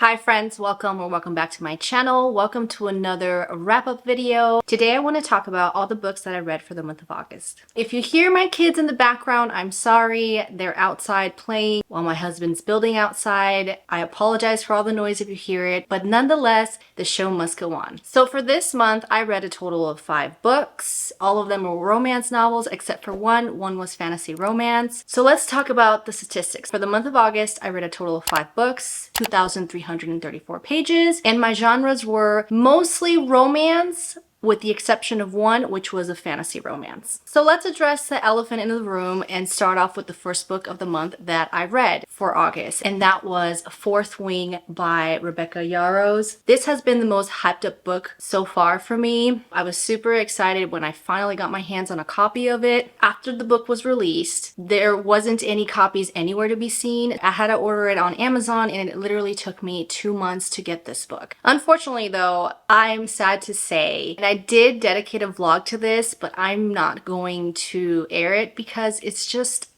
Hi friends, welcome back to my channel. Welcome to another wrap-up video. Today I want to talk about all the books that I read for the month of August. If you hear my kids in the background, I'm sorry. They're outside playing while my husband's building outside. I apologize for all the noise if you hear it, but nonetheless, the show must go on. So for this month, I read a total of 5 books. All of them were romance novels except for one. One was fantasy romance. So let's talk about the statistics. For the month of August, I read a total of 5 books, 2,334 pages, and my genres were mostly romance, with the exception of one, which was a fantasy romance. So let's address the elephant in the room and start off with the first book of the month that I read for August, and that was Fourth Wing by Rebecca Yarros. This has been the most hyped up book so far for me. I was super excited when I finally got my hands on a copy of it. After the book was released, there wasn't any copies anywhere to be seen. I had to order it on Amazon, and it literally took me 2 months to get this book. Unfortunately though, I'm sad to say, and I did dedicate a vlog to this, but I'm not going to air it because it's just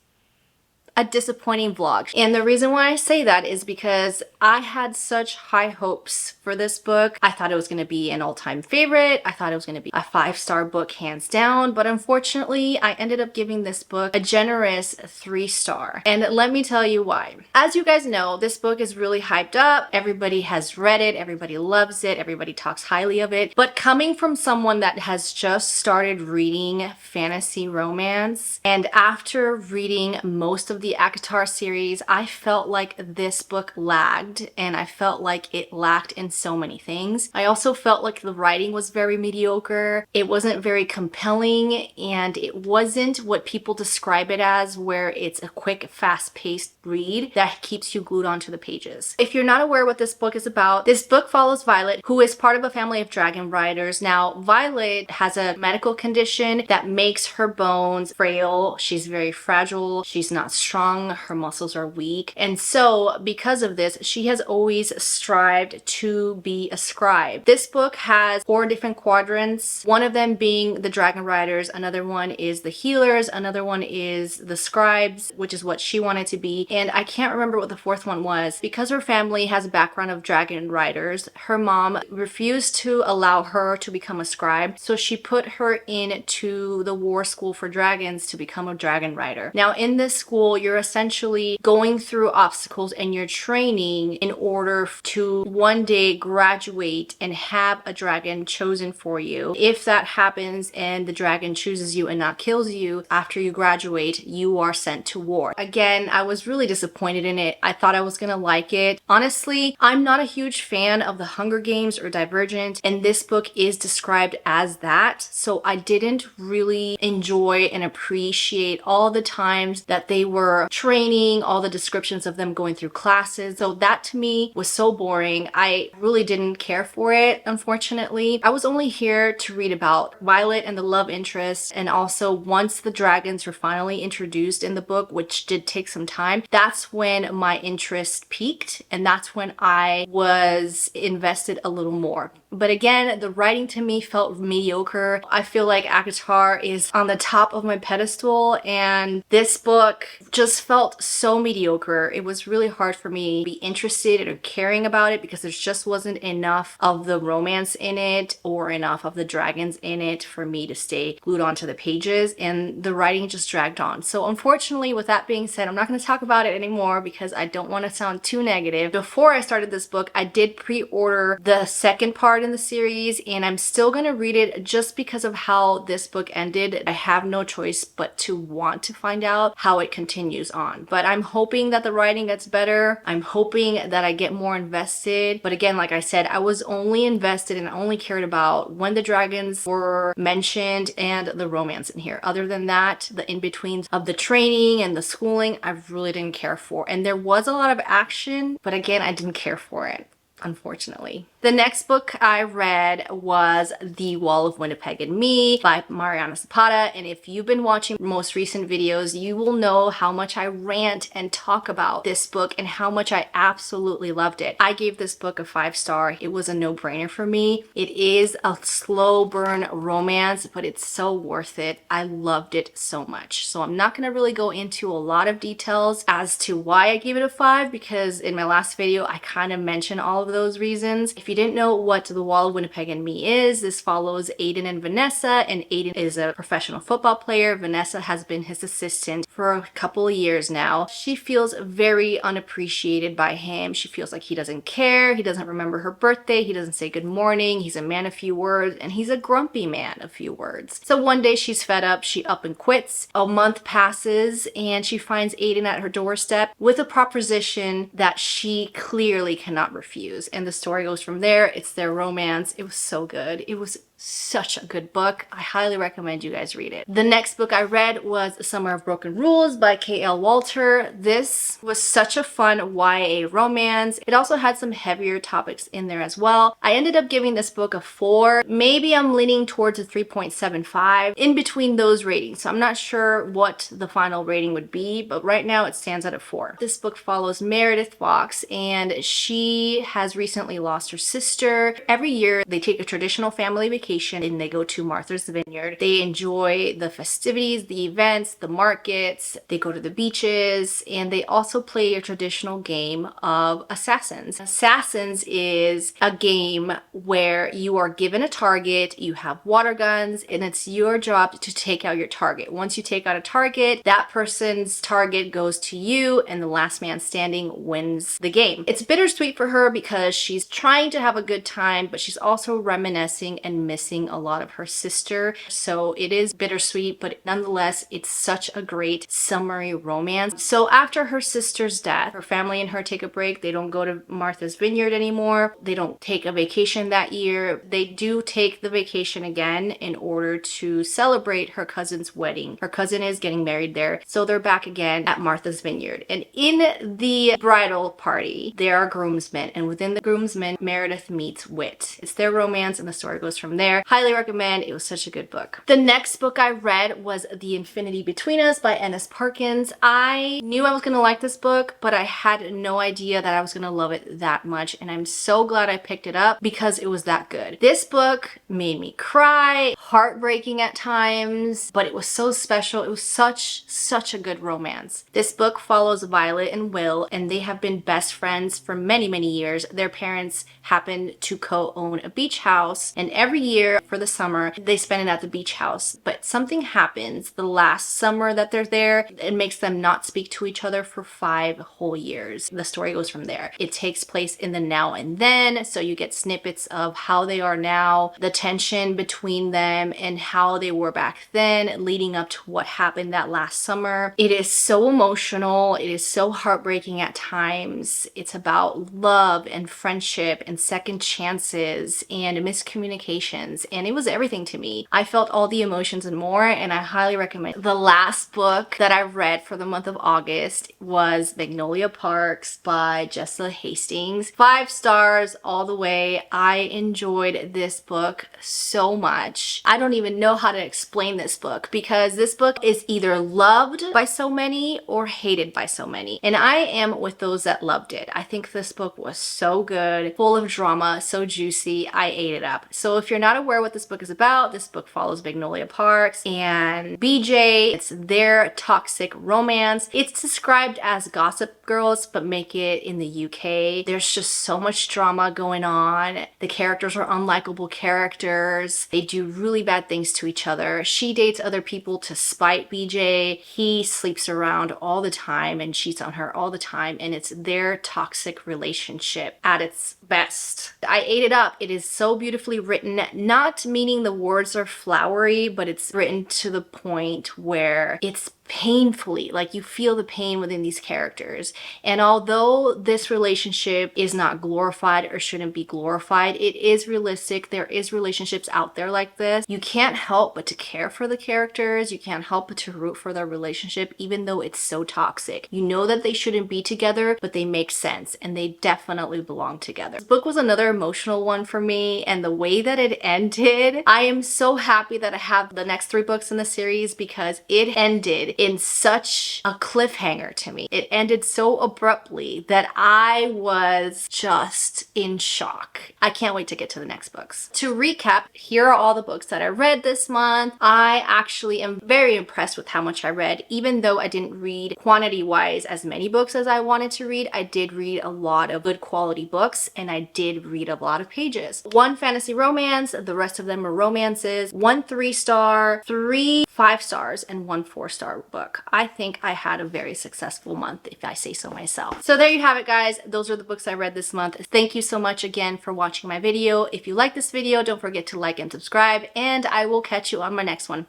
a disappointing vlog. And the reason why I say that is because I had such high hopes for this book. I thought it was going to be an all-time favorite. I thought it was going to be a 5-star book hands down, but unfortunately I ended up giving this book a generous 3-star. And let me tell you why. As you guys know, this book is really hyped up. Everybody has read it. Everybody loves it. Everybody talks highly of it. But coming from someone that has just started reading fantasy romance, and after reading most of the ACOTAR series, I felt like this book lagged, and I felt like it lacked in so many things. I also felt like the writing was very mediocre. It wasn't very compelling, and it wasn't what people describe it as, where it's a quick, fast-paced read that keeps you glued onto the pages. If you're not aware what this book is about, this book follows Violet, who is part of a family of dragon riders. Now, Violet has a medical condition that makes her bones frail. She's very fragile. She's not strong. Her muscles are weak. And so because of this, she has always strived to be a scribe. This book has 4 different quadrants, one of them being the dragon riders, another one is the healers, another one is the scribes, which is what she wanted to be, and I can't remember what the 4th one was. Because her family has a background of dragon riders, her mom refused to allow her to become a scribe, so she put her into the war school for dragons to become a dragon rider. Now in this school, you're essentially going through obstacles and you're training in order to one day graduate and have a dragon chosen for you. If that happens and the dragon chooses you and not kills you after you graduate, you are sent to war. Again, I was really disappointed in it. I thought I was gonna like it. Honestly, I'm not a huge fan of the Hunger Games or Divergent, and this book is described as that, so I didn't really enjoy and appreciate all the times that they were training, all the descriptions of them going through classes. So that to me was so boring. I really didn't care for it, unfortunately. I was only here to read about Violet and the love interest, and also once the dragons were finally introduced in the book, which did take some time, that's when my interest peaked, and that's when I was invested a little more. But again, the writing to me felt mediocre. I feel like ACOTAR is on the top of my pedestal, and this book just felt so mediocre. It was really hard for me to be interested or caring about it because there just wasn't enough of the romance in it or enough of the dragons in it for me to stay glued onto the pages, and the writing just dragged on. So unfortunately, with that being said, I'm not going to talk about it anymore because I don't want to sound too negative. Before I started this book, I did pre-order the second part in the series, and I'm still going to read it just because of how this book ended. I have no choice but to want to find out how it continues on. But I'm hoping that the writing gets better. I'm hoping that I get more invested. But again, like I said, I was only invested and I only cared about when the dragons were mentioned and the romance in here. Other than that, the in-betweens of the training and the schooling, I really didn't care for. And there was a lot of action, but again, I didn't care for it, unfortunately. The next book I read was The Wall of Winnipeg Me by Mariana Zapata, and if you've been watching most recent videos, you will know how much I rant and talk about this book and how much I absolutely loved it. I gave this book a 5-star. It was a no-brainer for me. It is a slow burn romance, but it's so worth it. I loved it so much. So I'm not going to really go into a lot of details as to why I gave it a 5, because in my last video I kind of mentioned all of those reasons. If you didn't know what The Wall of Winnipeg Me is, this follows Aiden and Vanessa, and Aiden is a professional football player. Vanessa has been his assistant for a couple of years now. She feels very unappreciated by him. She feels like he doesn't care, he doesn't remember her birthday, he doesn't say good morning, he's a man of few words, and he's a grumpy man of few words. So one day she's fed up, she up and quits. A month passes and she finds Aiden at her doorstep with a proposition that she clearly cannot refuse. And the story goes from there. It's their romance. It was so good. It was such a good book. I highly recommend you guys read it. The next book I read was Summer of Broken Rules by K.L. Walter. This was such a fun YA romance. It also had some heavier topics in there as well. I ended up giving this book a 4. Maybe I'm leaning towards a 3.75 in between those ratings. So I'm not sure what the final rating would be, but right now it stands at a 4. This book follows Meredith Fox, and she has recently lost her sister. Every year they take a traditional family vacation and they go to Martha's Vineyard. They enjoy the festivities, the events, the markets, they go to the beaches, and they also play a traditional game of Assassins. Assassins is a game where you are given a target, you have water guns, and it's your job to take out your target. Once you take out a target, that person's target goes to you, and the last man standing wins the game. It's bittersweet for her because she's trying to have a good time, but she's also reminiscing and missing a lot of her sister. So it is bittersweet, but nonetheless, it's such a great summery romance. So after her sister's death, her family and her take a break. They don't go to Martha's Vineyard anymore. They don't take a vacation that year. They do take the vacation again in order to celebrate her cousin's wedding. Her cousin is getting married there. So they're back again at Martha's Vineyard. And in the bridal party, there are groomsmen. And within the groomsmen, Meredith meets Whit. It's their romance and the story goes from there. Highly recommend. It was such a good book. The next book I read was The Infinity Between Us by Ennis Parkins. I knew I was going to like this book, but I had no idea that I was going to love it that much. And I'm so glad I picked it up because it was that good. This book made me cry, heartbreaking at times, but it was so special. It was such a good romance. This book follows Violet and Will, and they have been best friends for many years. Their parents happen to co-own a beach house, and every year for the summer they spend it at the beach house. But something happens the last summer that they're there. It makes them not speak to each other for 5 whole years. The story goes from there. It takes place in the now and then, so you get snippets of how they are now, the tension between them, and how they were back then leading up to what happened that last summer. It is so emotional. It is so heartbreaking at times. It's about love and friendship and second chances and miscommunications, and it was everything to me. I felt all the emotions and more, and I highly recommend. The last book that I read for the month of August was Magnolia Parks by Jessa Hastings. 5 stars all the way. I enjoyed this book so much. I don't even know how to explain this book because this book is either loved by so many or hated by so many, and I am with those that loved it. I think this book was so good, full of drama, so juicy. I ate it up. So if you're not aware what this book is about, this book follows Magnolia Parks and BJ. It's their toxic romance. It's described as Gossip Girls, but make it in the UK. There's just so much drama going on. The characters are unlikable characters. They do really bad things to each other. She dates other people to spite BJ. He sleeps around all the time and cheats on her all the time, and it's their toxic relationship at its best. I ate it up. It is so beautifully written, not meaning the words are flowery, but it's written to the point where it's painfully. Like, you feel the pain within these characters. And although this relationship is not glorified or shouldn't be glorified, it is realistic. There is relationships out there like this. You can't help but to care for the characters. You can't help but to root for their relationship, even though it's so toxic. You know that they shouldn't be together, but they make sense and they definitely belong together. This book was another emotional one for me, and the way that it ended, I am so happy that I have the next 3 books in the series because it ended in such a cliffhanger to me. It ended so abruptly that I was just in shock. I can't wait to get to the next books. To recap, here are all the books that I read this month. I actually am very impressed with how much I read. Even though I didn't read quantity-wise as many books as I wanted to read, I did read a lot of good quality books, and I did read a lot of pages. 1 fantasy romance, the rest of them are romances, 1 3-star, 3 5 stars, and 1 4-star book. I think I had a very successful month, if I say so myself. So there you have it, guys. Those are the books I read this month. Thank you so much again for watching my video. If you like this video, don't forget to like and subscribe, and I will catch you on my next one.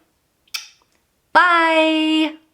Bye!